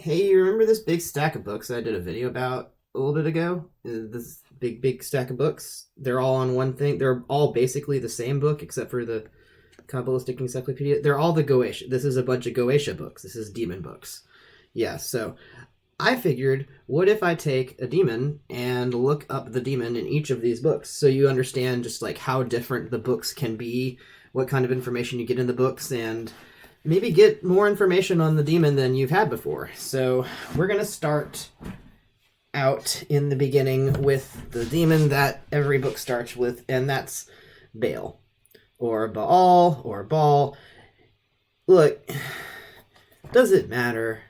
Hey, you remember this big stack of books I did a video about a little bit ago? This big stack of books. They're all on one thing. They're all basically the same book except for the Kabbalistic Encyclopedia. They're all the Goetia. This is a bunch of Goetia books. This is demon books. Yeah, so I figured, what if I take a demon and look up the demon in each of these books so you understand just like how different the books can be, what kind of information you get in the books, and maybe get more information on the demon than you've had before. So we're going to start out in the beginning with the demon that every book starts with, and that's Bael. Or Baal, or Baal. Look, does it matter?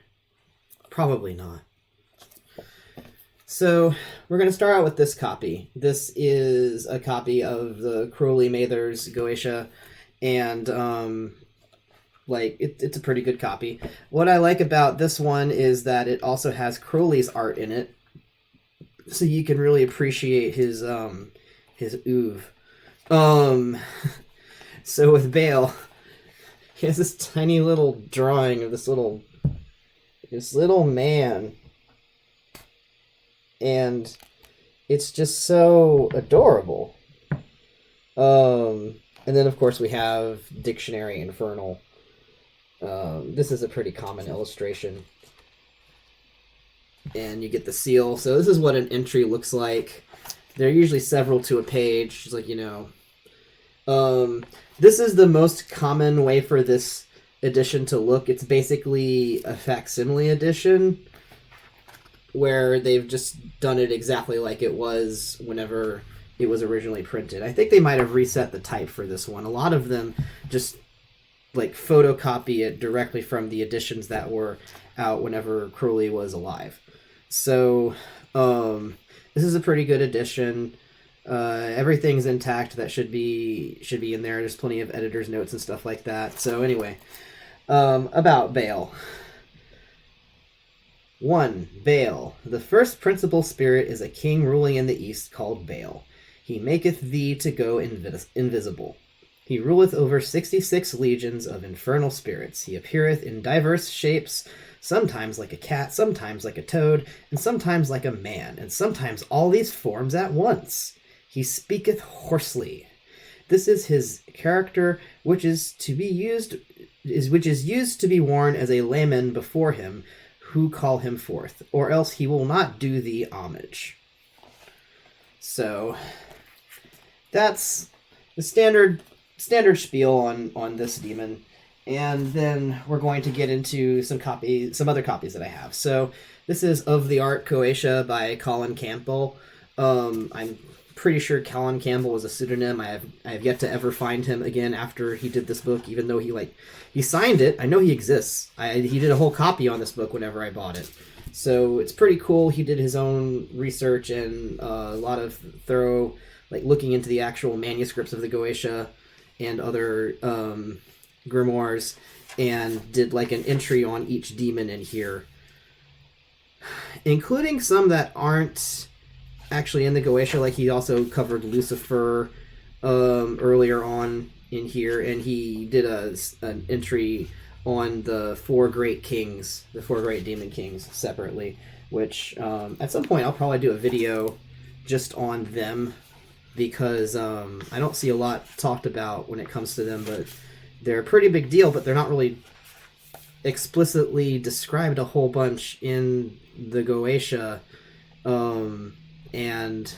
Probably not. So we're going to start out with this copy. This is a copy of the Crowley Mather's Goetia, and it's a pretty good copy. What I like about this one is that it also has Crowley's art in it, so you can really appreciate his oeuvre. So with Bael, he has this tiny little drawing of this little man, and it's just so adorable. And then of course we have Dictionary Infernal. This is a pretty common illustration. And you get the seal. So this is what an entry looks like. There are usually several to a page. It's like, this is the most common way for this edition to look. It's basically a facsimile edition where they've just done it exactly like it was whenever it was originally printed. I think they might have reset the type for this one. A lot of them just like photocopy it directly from the editions that were out whenever Crowley was alive. So this is a pretty good edition. Everything's intact that should be in there. There's plenty of editor's notes and stuff like that. So anyway, about Bael. 1. Bael. The first principal spirit is a king ruling in the east called Bael. He maketh thee to go invisible. He ruleth over 66 legions of infernal spirits. He appeareth in diverse shapes, sometimes like a cat, sometimes like a toad, and sometimes like a man, and sometimes all these forms at once. He speaketh hoarsely. This is his character, which is used to be worn as a layman before him, who call him forth, or else he will not do thee homage. So that's the standard spiel on this demon, and then we're going to get into some other copies that I have. So this is Of the Art Goetia by Colin Campbell. I'm pretty sure Colin Campbell was a pseudonym. I have yet to ever find him again after he did this book, even though he signed it. I know he exists. He did a whole copy on this book whenever I bought it. So it's pretty cool. He did his own research and a lot of thorough looking into the actual manuscripts of the Goetia and other grimoires, and did an entry on each demon in here, including some that aren't actually in the Goetia. He also covered Lucifer earlier on in here, and he did an entry on the four great demon kings separately, which at some point I'll probably do a video just on them, because I don't see a lot talked about when it comes to them, but they're a pretty big deal, but they're not really explicitly described a whole bunch in the Goetia, and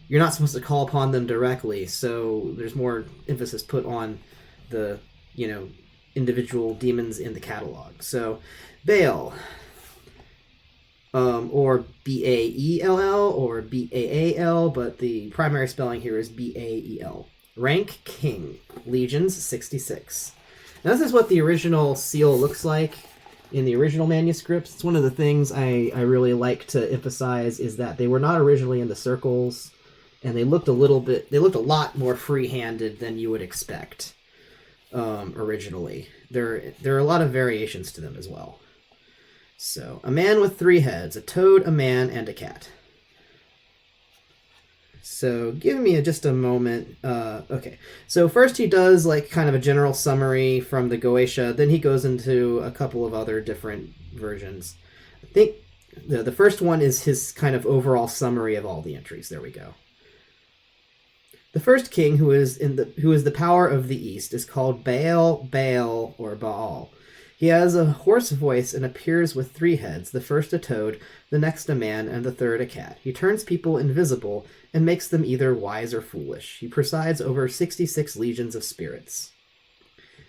you're not supposed to call upon them directly, so there's more emphasis put on the, individual demons in the catalog. So, Bael, or Baell, or Baal, but the primary spelling here is Bael. Rank King, Legions 66. Now this is what the original seal looks like in the original manuscripts. It's one of the things I really like to emphasize, is that they were not originally in the circles, and they looked a lot more free-handed than you would expect originally. There are a lot of variations to them as well. So, a man with 3 heads, a toad, a man, and a cat. So, give me just a moment. Okay, so first he does kind of a general summary from the Goetia, then he goes into a couple of other different versions. I think the first one is his kind of overall summary of all the entries. There we go. The first king who is the power of the East is called Bael, or Baal. He has a hoarse voice and appears with 3 heads, the first a toad, the next a man, and the third a cat. He turns people invisible and makes them either wise or foolish. He presides over 66 legions of spirits.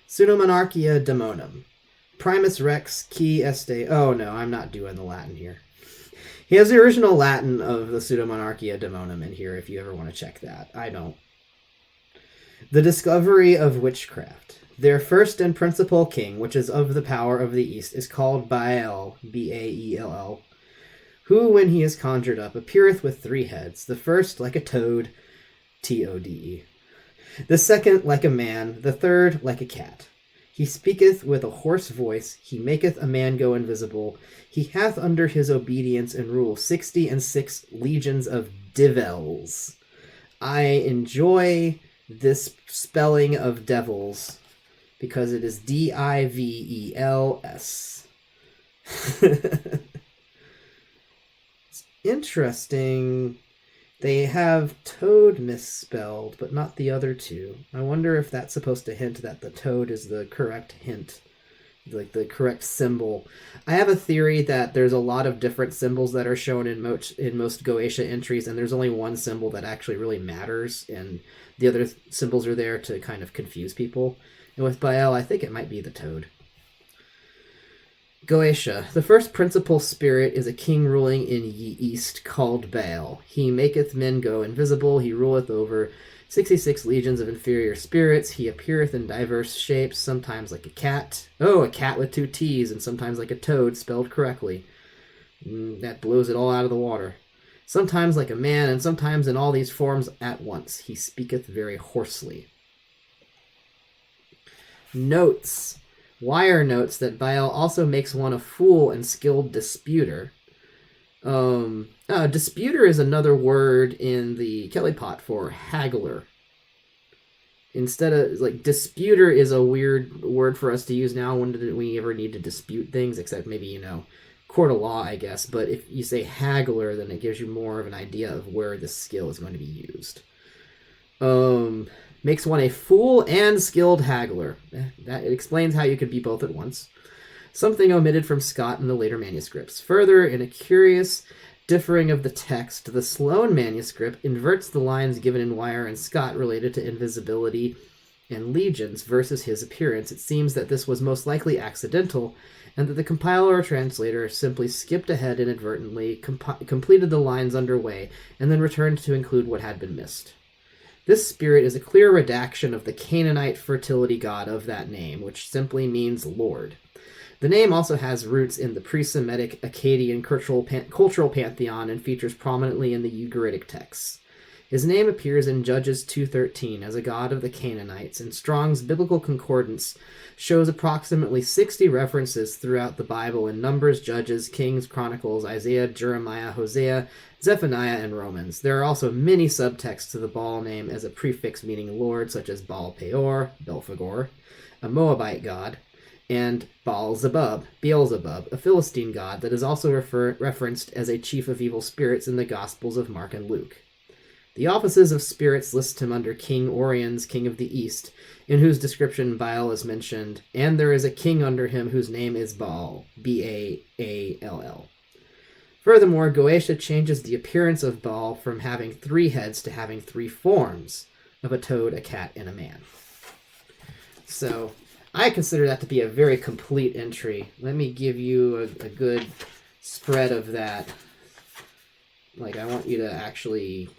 Pseudomonarchia Daemonum. Primus Rex qui este... Oh no, I'm not doing the Latin here. He has the original Latin of the Pseudomonarchia Daemonum in here if you ever want to check that. I don't. The discovery of witchcraft. Their first and principal king, which is of the power of the East, is called Bael, Baell, who, when he is conjured up, appeareth with 3 heads, the first like a toad, Tode, the second like a man, the third like a cat. He speaketh with a hoarse voice, he maketh a man go invisible, he hath under his obedience and rule 66 legions of divels. I enjoy this spelling of devils because it is Divels. It's interesting. They have toad misspelled, but not the other 2. I wonder if that's supposed to hint that the toad is the correct hint, like the correct symbol. I have a theory that there's a lot of different symbols that are shown in most Goetia entries, and there's only one symbol that actually really matters, and the other symbols are there to kind of confuse people. And with Bael, I think it might be the toad. Goetia. The first principal spirit is a king ruling in ye East called Bael. He maketh men go invisible. He ruleth over 66 legions of inferior spirits. He appeareth in diverse shapes, sometimes like a cat. Oh, a cat with 2 T's, and sometimes like a toad, spelled correctly. That blows it all out of the water. Sometimes like a man, and sometimes in all these forms at once. He speaketh very hoarsely. Notes. Wire notes that Bael also makes one a fool and skilled disputer. Disputer is another word in the Kelly pot for haggler. Instead of, like, disputer is a weird word for us to use now. When did we ever need to dispute things? Except maybe, court of law, I guess. But if you say haggler, then it gives you more of an idea of where this skill is going to be used. Makes one a fool and skilled haggler. That explains how you could be both at once. Something omitted from Scott in the later manuscripts. Further, in a curious differing of the text, the Sloane manuscript inverts the lines given in Wire and Scott related to invisibility and legions versus his appearance. It seems that this was most likely accidental, and that the compiler or translator simply skipped ahead inadvertently, completed the lines underway, and then returned to include what had been missed. This spirit is a clear redaction of the Canaanite fertility god of that name, which simply means Lord. The name also has roots in the pre-Semitic Akkadian cultural pantheon and features prominently in the Ugaritic texts. His name appears in Judges 2:13 as a god of the Canaanites, and Strong's Biblical Concordance shows approximately 60 references throughout the Bible in Numbers, Judges, Kings, Chronicles, Isaiah, Jeremiah, Hosea, Zephaniah, and Romans. There are also many subtexts to the Baal name as a prefix meaning Lord, such as Baal Peor, Belphegor, a Moabite god, and Beelzebub, a Philistine god that is also referenced as a chief of evil spirits in the Gospels of Mark and Luke. The offices of spirits list him under King Orion's King of the East, in whose description Baal is mentioned, and there is a king under him whose name is Baal, Baall. Furthermore, Goetia changes the appearance of Baal from having 3 heads to having 3 forms of a toad, a cat, and a man. So, I consider that to be a very complete entry. Let me give you a good spread of that. Like, I want you to actually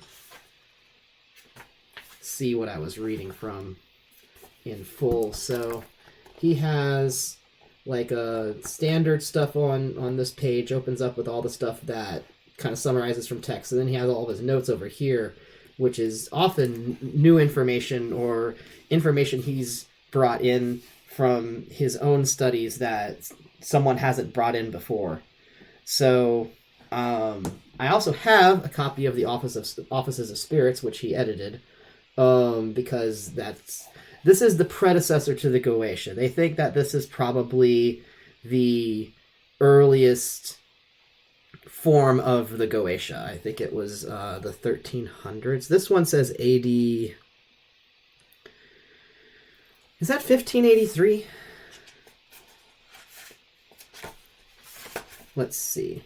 see what I was reading from in full. So, he has like a standard stuff on this page, opens up with all the stuff that kind of summarizes from text, and then he has all of his notes over here, which is often new information or information he's brought in from his own studies that someone hasn't brought in before. So I also have a copy of the Offices of Spirits, which he edited, because this is the predecessor to the Goetia. They think that this is probably the earliest form of the Goetia. I think it was the 1300s. This one says AD. Is that 1583? Let's see.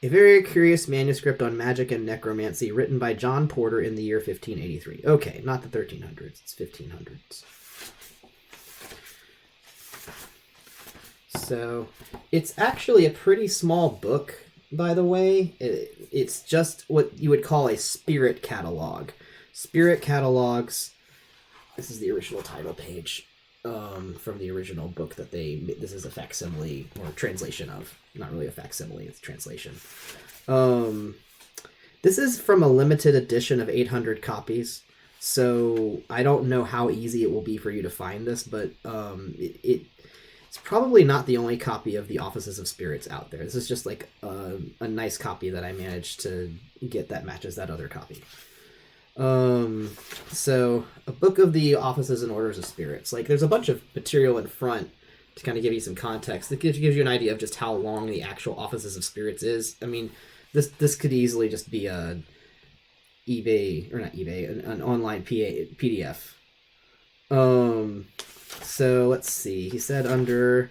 A very curious manuscript on magic and necromancy written by John Porter in the year 1583. Okay, not the 1300s, it's 1500s. So, it's actually a pretty small book, by the way. It's just what you would call a spirit catalog. Spirit catalogs, this is the original title page from the original book that this is a facsimile or translation of. Not really a facsimile, it's a translation. This is from a limited edition of 800 copies, so I don't know how easy it will be for you to find this, but it's probably not the only copy of the Offices of Spirits out there. This is just like a nice copy that I managed to get that matches that other copy. So a book of the Offices and Orders of Spirits. Like, there's a bunch of material in front to kind of give you some context. It gives you an idea of just how long the actual Offices of Spirits is. I mean, this could easily just be a an online PDF. So let's see. He said under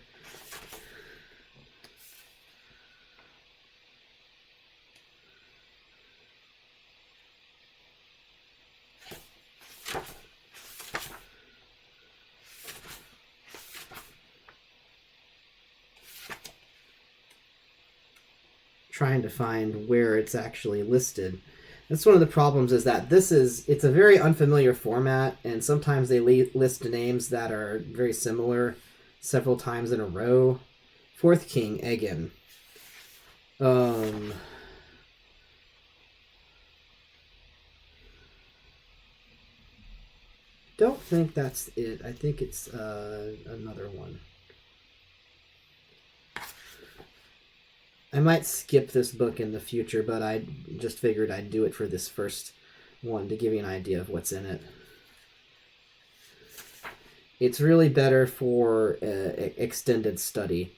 trying to find where it's actually listed. That's one of the problems, is that it's a very unfamiliar format, and sometimes they list names that are very similar several times in a row. Fourth King, Egan. Don't think that's it. I think it's another one. I might skip this book in the future, but I just figured I'd do it for this first one to give you an idea of what's in it. It's really better for extended study.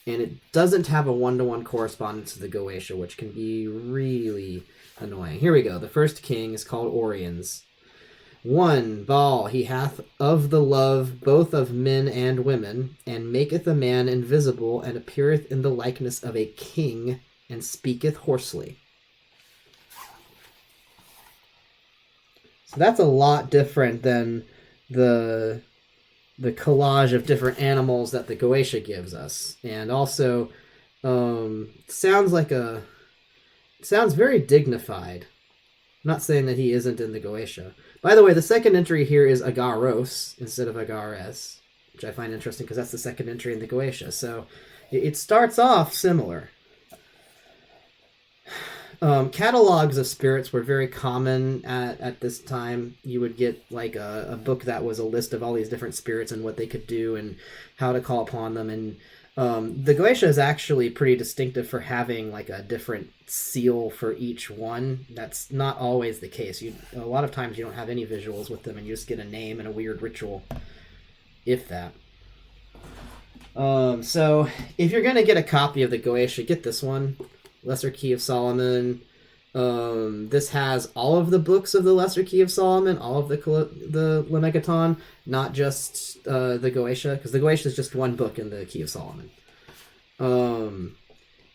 And it doesn't have a one-to-one correspondence to the Goetia, which can be really annoying. Here we go. The first king is called Oriens. 1. Baal, he hath of the love both of men and women, and maketh a man invisible, and appeareth in the likeness of a king, and speaketh hoarsely. So that's a lot different than the collage of different animals that the Goetia gives us. And also, sounds very dignified. I'm not saying that he isn't in the Goetia. By the way, the second entry here is Agaros instead of Agares, which I find interesting because that's the second entry in the Goetia. So it starts off similar. Catalogs of spirits were very common at this time. You would get like a book that was a list of all these different spirits and what they could do and how to call upon them. And the Goetia is actually pretty distinctive for having like a different seal for each one. That's not always the case. A lot of times you don't have any visuals with them and you just get a name and a weird ritual, if that. So if you're going to get a copy of the Goetia, get this one, Lesser Key of Solomon. This has all of the books of the Lesser Key of Solomon, all of the Lemegeton, not just the Goetia, because the Goetia is just one book in the Key of Solomon.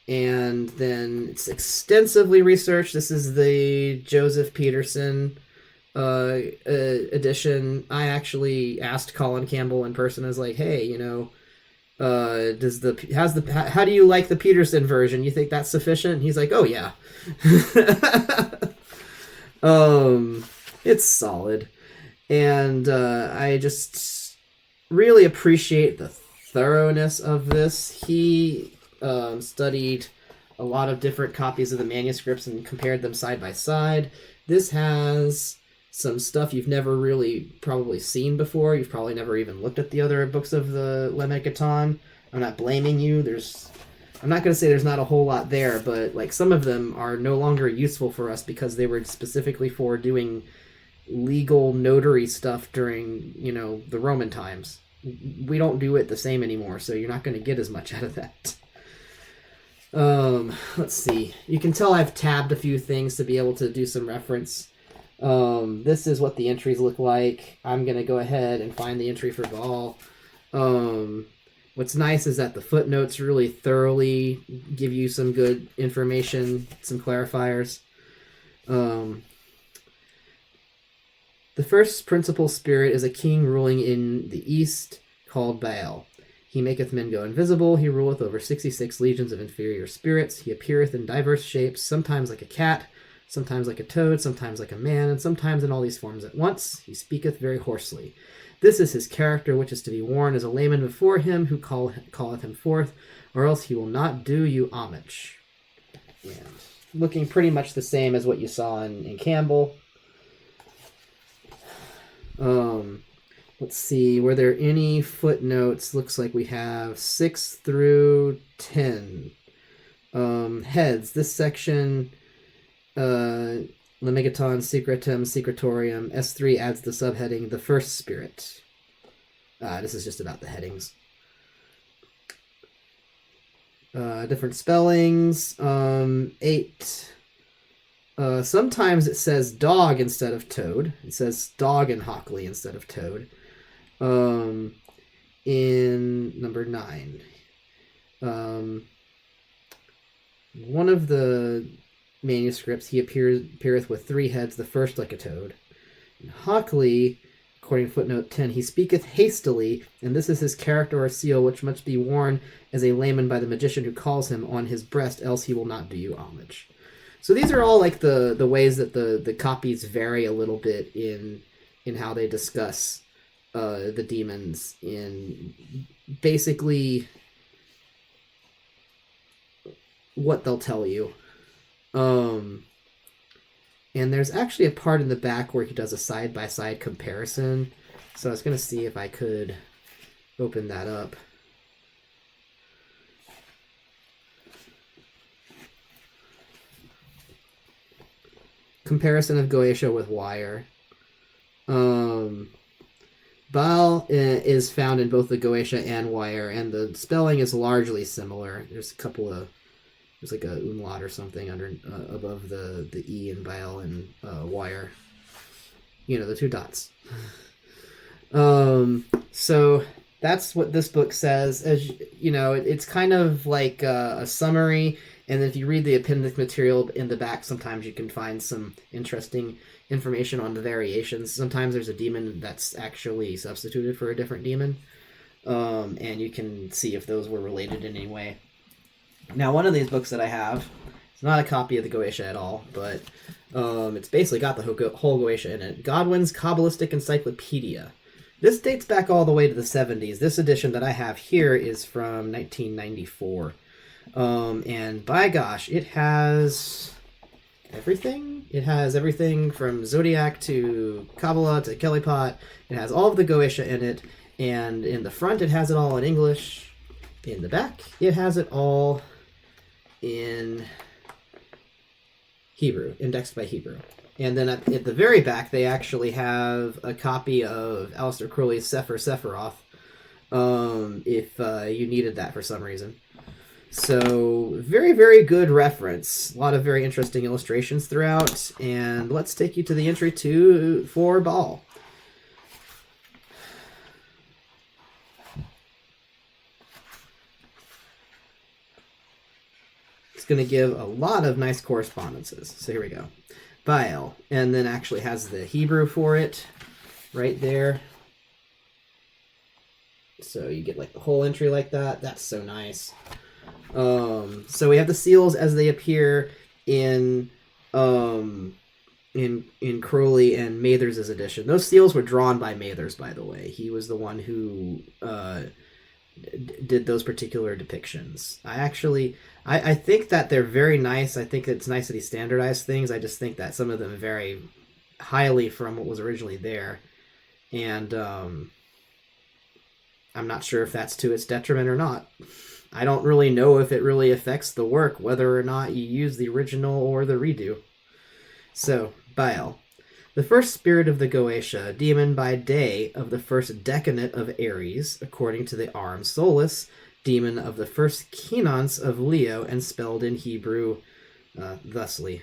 And then it's extensively researched. This is the Joseph Peterson edition. I actually asked Colin Campbell in person. I was like, hey, how do you like the Peterson version? You think that's sufficient? And he's like, oh yeah. It's solid. And I just really appreciate the thoroughness of this. He studied a lot of different copies of the manuscripts and compared them side by side. This has some stuff you've never really probably seen before. You've probably never even looked at the other books of the Lemegeton. I'm not blaming you. I'm not going to say there's not a whole lot there, but like some of them are no longer useful for us because they were specifically for doing legal notary stuff during, the Roman times. We don't do it the same anymore, so you're not going to get as much out of that. Let's see. You can tell I've tabbed a few things to be able to do some reference. This is what the entries look like. I'm going to go ahead and find the entry for Bael. What's nice is that the footnotes really thoroughly give you some good information, some clarifiers. The first principal spirit is a king ruling in the east called Bael. He maketh men go invisible. He ruleth over 66 legions of inferior spirits. He appeareth in diverse shapes, sometimes like a cat, sometimes like a toad, sometimes like a man, and sometimes in all these forms at once. He speaketh very hoarsely. This is his character, which is to be worn as a layman before him who calleth him forth, or else he will not do you homage. And looking pretty much the same as what you saw in Campbell. Let's see, were there any footnotes? Looks like we have 6 through 10. Heads, this section, Lemegeton, Secretum, Secretorium. S3 adds the subheading, the first spirit. This is just about the headings. Different spellings. 8. Sometimes it says dog instead of toad. It says dog in Hockley instead of toad. In number 9. One of the manuscripts, he appeareth with 3 heads, the first like a toad. In Hockley, according to footnote 10, he speaketh hastily, and this is his character or seal, which must be worn as a layman by the magician who calls him on his breast, else he will not do you homage. So these are all like the ways that the copies vary a little bit in how they discuss the demons in basically what they'll tell you. And there's actually a part in the back where he does a side-by-side comparison. So I was going to see if I could open that up. Comparison of Goetia with Wire. Bael is found in both the Goetia and Wire, and the spelling is largely similar. There's like a umlaut or something under above the E in Bael and Wire. The 2 dots. So that's what this book says. As it's kind of like a summary. And if you read the appendix material in the back, sometimes you can find some interesting information on the variations. Sometimes there's a demon that's actually substituted for a different demon. And you can see if those were related in any way. Now, one of these books that I have, it's not a copy of the Goetia at all, but it's basically got the whole Goetia in it. Godwin's Kabbalistic Encyclopedia. This dates back all the way to the 70s. This edition that I have here is from 1994. And by gosh, it has everything. It has everything from Zodiac to Kabbalah to Kellypot. It has all of the Goetia in it. And in the front, it has it all in English. In the back, it has it all in Hebrew, indexed by Hebrew. And then at the very back, they actually have a copy of Aleister Crowley's Sefer Sephiroth, if you needed that for some reason. So, very, very good reference. A lot of very interesting illustrations throughout. And let's take you to the entry for Bael. It's going to give a lot of nice correspondences. So here we go. Bael. And then actually has the Hebrew for it right there. So you get like the whole entry like that. That's so nice. So we have the seals as they appear in Crowley and Mathers's edition. Those seals were drawn by Mathers, by the way. He was the one who did those particular depictions. I think that they're very nice. I think it's nice that he standardized things. I just think that some of them vary highly from what was originally there. And I'm not sure if that's to its detriment or not. I don't really know if it really affects the work, whether or not you use the original or the redo. So, Bael. The first spirit of the Goetia, demon by day of the first decanate of Aries, according to the Aram Solus, demon of the first Kenons of Leo, and spelled in Hebrew thusly.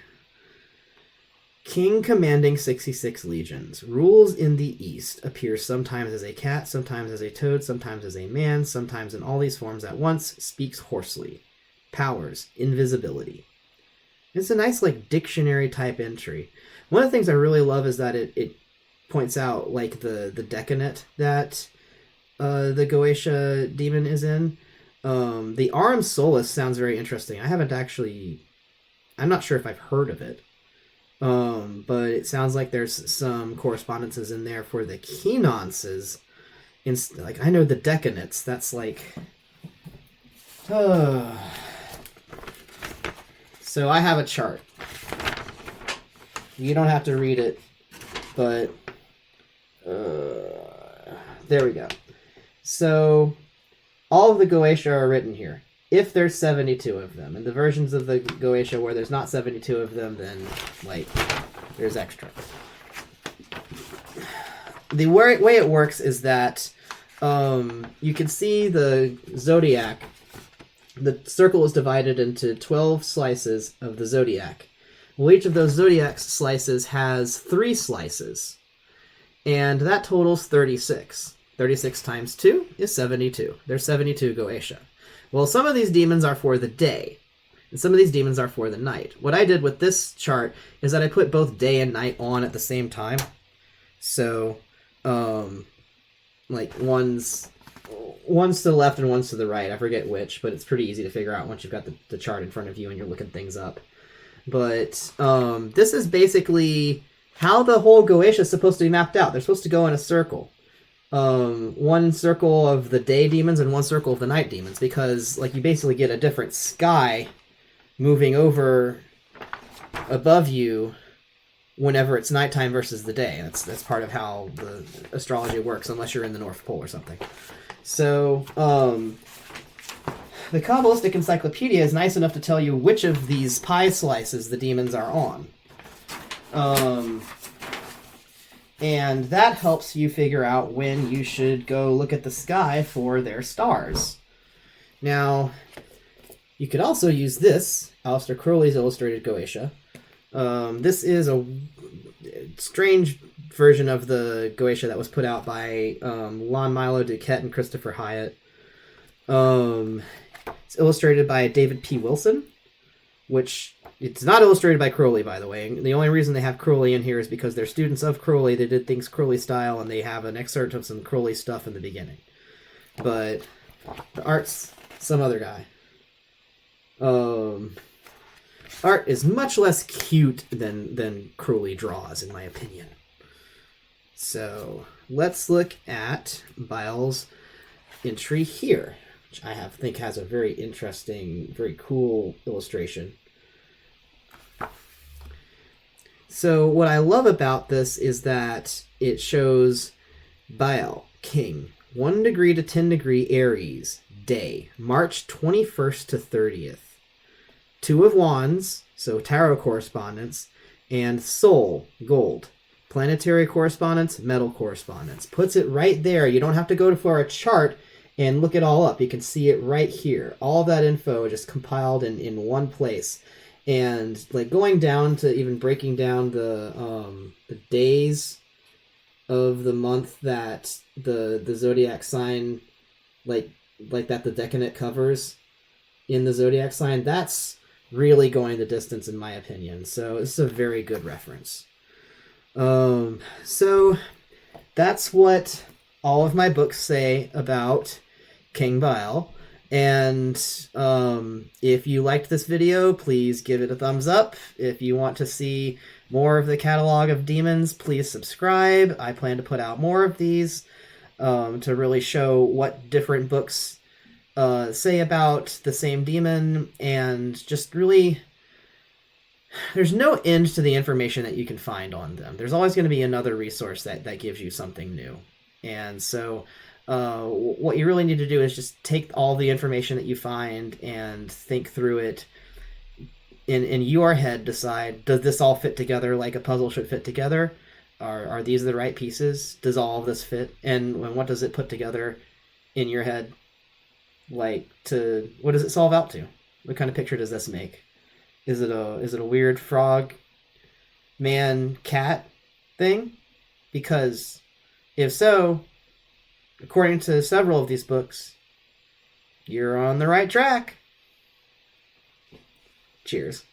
King commanding 66 legions, rules in the east, appears sometimes as a cat, sometimes as a toad, sometimes as a man, sometimes in all these forms at once, speaks hoarsely. Powers, invisibility. It's a nice dictionary type entry. One of the things I really love is that it points out the decanate that the Goetia demon is in. The Aram Solus sounds very interesting. I'm not sure if I've heard of it. But it sounds like there's some correspondences in there for the Kenonses. I know the decanates. That's So I have a chart. You don't have to read it, but there we go. So all of the Goetia are written here. If there's 72 of them, and the versions of the Goetia where there's not 72 of them, then there's extra. The way it works is that you can see the zodiac. The circle is divided into 12 slices of the zodiac. Well, each of those zodiac slices has 3 slices, and that totals 36. 36 times 2 is 72. There's 72 Goetia. Well, some of these demons are for the day, and some of these demons are for the night. What I did with this chart is that I put both day and night on at the same time. So, one's to the left and one's to the right. I forget which, but it's pretty easy to figure out once you've got the chart in front of you and you're looking things up. But this is basically how the whole Goetia is supposed to be mapped out. They're supposed to go in a circle. One circle of the day demons and one circle of the night demons, because you basically get a different sky moving over above you whenever it's nighttime versus the day. That's part of how the astrology works, unless you're in the North Pole or something. So the Kabbalistic Encyclopedia is nice enough to tell you which of these pie slices the demons are on. And that helps you figure out when you should go look at the sky for their stars. Now, you could also use this, Aleister Crowley's Illustrated Goetia. This is a strange version of the Goetia that was put out by Lon Milo Duquette and Christopher Hyatt. It's illustrated by David P. Wilson, which it's not illustrated by Crowley, by the way. The only reason they have Crowley in here is because they're students of Crowley. They did things Crowley style, and they have an excerpt of some Crowley stuff in the beginning. But the art's some other guy. Art is much less cute than Crowley draws, in my opinion. So let's look at Bael's entry here, which I think has a very interesting, very cool illustration. So what I love about this is that it shows Bael, king, 1 degree to 10 degree Aries, day, March 21st to 30th. 2 of Wands, so tarot correspondence, and Soul, gold, planetary correspondence, metal correspondence. Puts it right there. You don't have to go for a chart and look it all up. You can see it right here. All of that info just compiled in one place. And going down to even breaking down the days of the month that the zodiac sign, that the decanate covers in the zodiac sign, that's really going the distance in my opinion. So it's a very good reference. So that's what all of my books say about King Bael. And if you liked this video, please give it a thumbs up. If you want to see more of the catalog of demons, please subscribe. I plan to put out more of these to really show what different books say about the same demon, and just really, there's no end to the information that you can find on them. There's always going to be another resource that gives you something new. And so what you really need to do is just take all the information that you find and think through it in your head. Decide, does this all fit together like a puzzle should fit together? are these the right pieces? Does all of this fit? And what does it put together in your head? Like, to what does it solve out to? What kind of picture does this make? Is it a weird frog man cat thing? Because if so, according to several of these books, you're on the right track. Cheers.